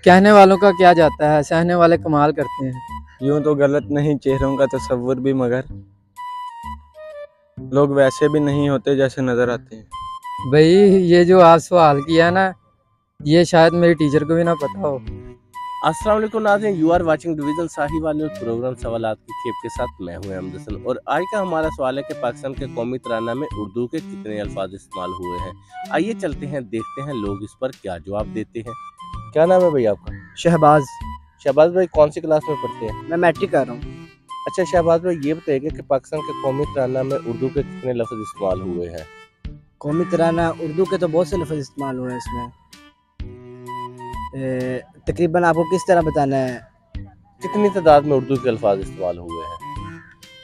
कहने वालों का क्या जाता है, सहने वाले कमाल करते हैं। यूं तो गलत नहीं चेहरों का तसव्वुर भी, मगर लोग वैसे भी नहीं होते जैसे नजर आते हैं। भाई ये जो आप सवाल किया ना, ये शायद मेरे टीचर को भी ना पता हो। अस्सलाम वालेकुम नाज़रीन, you are watching division Sahiwal news program सवालात की खेप के साथ मैं हूं अहमद हसन। और आज का हमारा सवाल है कि पाकिस्तान के कौमी तराना में उर्दू के कितने अल्फाज इस्तेमाल हुए हैं। आइए चलते हैं, देखते हैं लोग इस पर क्या जवाब देते हैं। क्या नाम है भाई आपका? शहबाज। शहबाज भाई कौन सी क्लास में पढ़ते हैं? मैं मैट्रिक कर रहा हूँ। अच्छा शहबाज भाई, ये बताइए कि पाकिस्तान के कौमी तराना में उर्दू के कितने लफ्ज इस्तेमाल हुए हैं? कौमी तराना उर्दू के तो बहुत से लफ्ज़ इस्तेमाल हुए हैं इसमें। तकरीबन आपको किस तरह बताना है? कितनी तादाद में उर्दू के अल्फाज इस्तेमाल हुए हैं?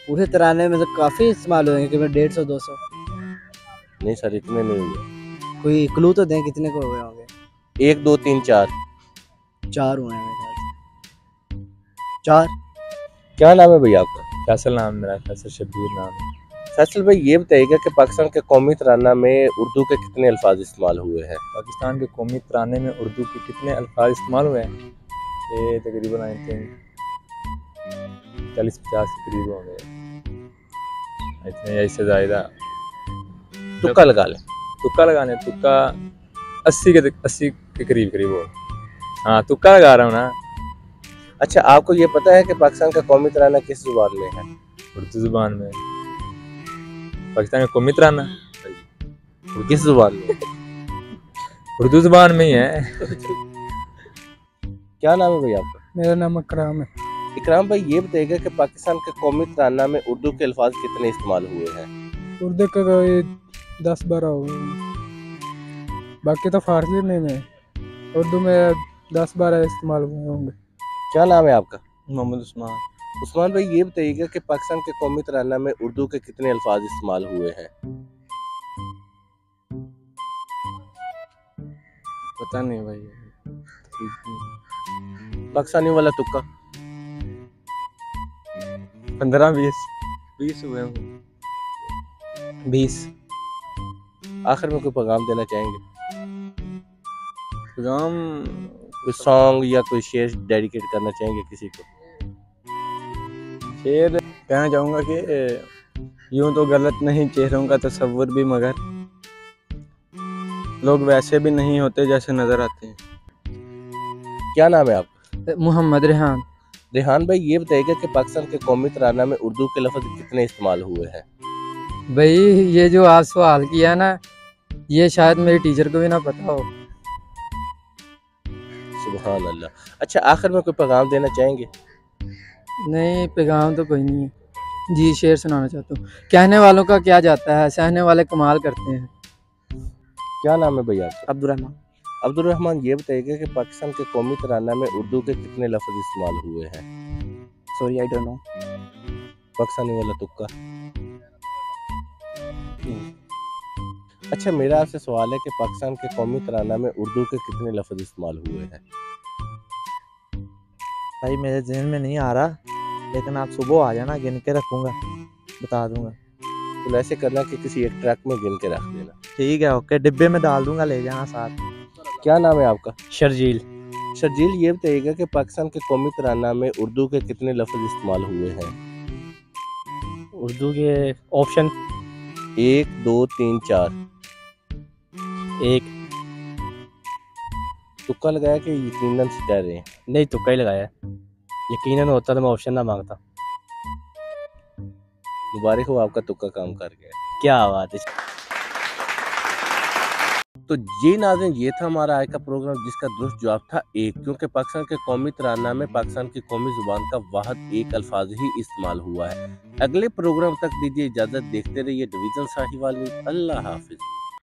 पूरे तराने में तो काफ़ी इस्तेमाल हुए हैं, करीबन 150-200। नहीं सर, इतने नहीं हुए। कोई क्लू तो दें कितने को हुए होंगे? 1 2 3 4। 4 हुए हैं मेरे ख्याल से। 4। क्या नाम है भाई आपका? फैसल नाम मेरा, फैसल शब्बीर नाम है। फैसल भाई ये बताइएगा कि पाकिस्तान के कौमी तराना में उर्दू के कितने अल्फाज इस्तेमाल हुए हैं? पाकिस्तान के कौमी तराने में उर्दू के कितने अल्फाज इस्तेमाल हुए हैं? ये तकरीबन आई थिंक 40-50 के करीब होंगे। इतने या इससे ज़्यादा। तुक्का लगा लें। तुक्का लगाने, तुक्का 80 के करीब करीब हो। हाँ, तुक्का लगा रहा हूँ ना। अच्छा, आपको ये पता है कि पाकिस्तान का कौमी तराना किस जुबान में है? उर्दू जुबान में। पाकिस्तान का कौमी तराना किस जुबान में? उर्दू जुबान में ही है। क्या नाम है भाई आपका? मेरा नाम अकराम है। इकराम भाई ये बताइएगा कि पाकिस्तान के कौमी तराना में उर्दू के अल्फाज कितने इस्तेमाल हुए हैं? उर्दू का कोई 10-12 हो, बाकी तो फारसी में है। उर्दू में 10-12 इस्तेमाल हुए होंगे। क्या नाम है आपका? मोहम्मद उस्मान। उस्मान भाई ये बताइएगा कि पाकिस्तान के कौमी तराना में उर्दू के कितने अल्फाज इस्तेमाल हुए हैं? पता नहीं भाई। पाकिस्तानी वाला तुक्का। 15-20 हुए होंगे। 20। आखिर में कोई पैगाम देना चाहेंगे? पैगाम कोई सॉन्ग या कोई शेर डेडिकेट करना चाहेंगे किसी को? शेर कहना चाहूँगा कि यूं तो गलत नहीं चेहरों का तसव्वुर भी, मगर लोग वैसे भी नहीं होते जैसे नजर आते हैं। क्या नाम है आपका? मोहम्मद रेहान। रेहान भाई ये बताइएगा कि पाकिस्तान के कौमी तराना में उर्दू के लफ्ज कितने इस्तेमाल हुए हैं? भाई ये जो आप सवाल किया ना, ये शायद मेरे टीचर को भी ना पता हो। सुभान अल्लाह। अच्छा, आखिर में कोई पैगाम देना चाहेंगे? नहीं, पैगाम तो कोई नहीं है जी। शेर सुनाना चाहता हूँ। कहने वालों का क्या जाता है, सहने वाले कमाल करते हैं। क्या नाम है भैया आपका? अब्दुर्रहमान। अब्दुर्रहमान ये बताइएगा कि पाकिस्तान के कौमी तराना में उर्दू के कितने लफ्ज इस्तेमाल हुए हैं? Sorry I don't know. Pakistani वाला तुक्का। अच्छा, मेरा आपसे सवाल है कि पाकिस्तान के कौमी तराना में उर्दू के कितने लफ्ज इस्तेमाल हुए हैं? भाई मेरे जहन में नहीं आ रहा, लेकिन आप सुबह आ जाना, गिन के रखूँगा, बता दूँगा। तो ऐसे करना कि किसी एक ट्रैक में गिन के रख देना। ठीक है, ओके, डिब्बे में डाल दूँगा, ले जाना साथ। क्या नाम है आपका? शर्जील। शर्जील ये बताइएगा कि पाकिस्तान के कौमी तराना में उर्दू के कितने लफ्ज इस्तेमाल हुए हैं? उर्दू के ऑप्शन 1 2 3 4। 1। तुक्का लगाया कि यकीनन से कह रहे हैं? नहीं, तुक्का ही लगाया। यकीनन होता तो मैं ऑप्शन ना मांगता। मुबारक हो, आपका तुक्का काम कर गया। क्या बात है। तो ये नाज़रीन, ये था हमारा आज का प्रोग्राम, जिसका दुरुस्त जवाब था 1, क्योंकि पाकिस्तान के कौमी तराना में पाकिस्तान की कौमी जुबान का वाहिद एक अल्फाज ही इस्तेमाल हुआ है। अगले प्रोग्राम तक दीजिए इजाज़त, देखते रहिए डिवीज़न साहिवाल न्यूज़। अल्लाह हाफिज़।